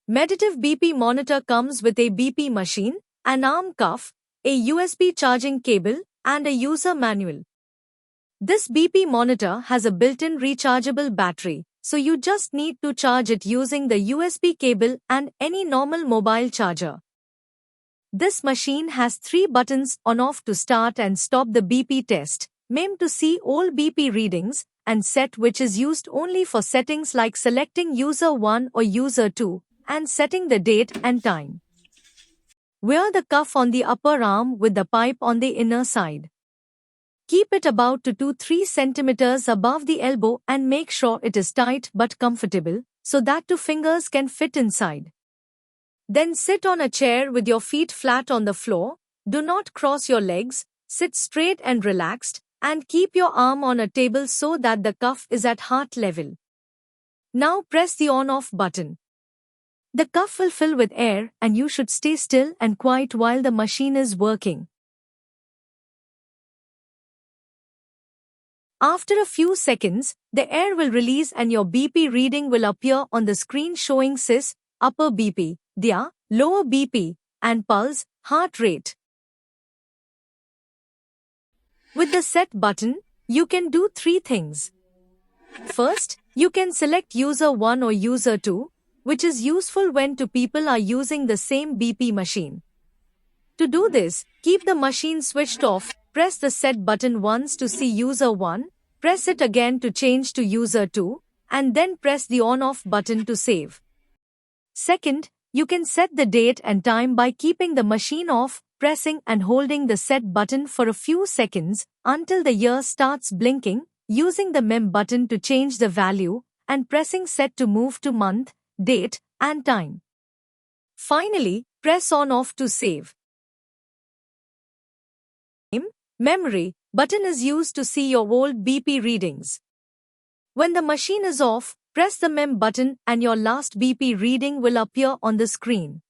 Meditative BP monitor comes with a BP machine, an arm cuff, a USB charging cable, and a user manual. This BP monitor has a built-in rechargeable battery, so you just need to charge it using the USB cable and any normal mobile charger. This machine has 3 buttons: on-off to start and stop the BP test, MEM to see all BP readings, and set, which is used only for settings like selecting user 1 or user 2, and setting the date and time. Wear the cuff on the upper arm with the pipe on the inner side. Keep it about 2-3 centimeters above the elbow and make sure it is tight but comfortable, so that 2 fingers can fit inside. Then sit on a chair with your feet flat on the floor. Do not cross your legs, sit straight and relaxed, and keep your arm on a table so that the cuff is at heart level. Now press the on-off button. The cuff will fill with air and you should stay still and quiet while the machine is working. After a few seconds, the air will release and your BP reading will appear on the screen showing SIS, upper BP, DIA, lower BP, and pulse, heart rate. With the set button, you can do 3 things. First, you can select user 1 or user 2, which is useful when 2 people are using the same BP machine. To do this, keep the machine switched off, press the set button once to see user 1, press it again to change to user 2, and then press the on-off button to save. Second, you can set the date and time by keeping the machine off, pressing and holding the set button for a few seconds until the year starts blinking, using the MEM button to change the value, and pressing set to move to month, date, and time. Finally, press on-off to save. Memory button is used to see your old BP readings. When the machine is off, press the MEM button and your last BP reading will appear on the screen.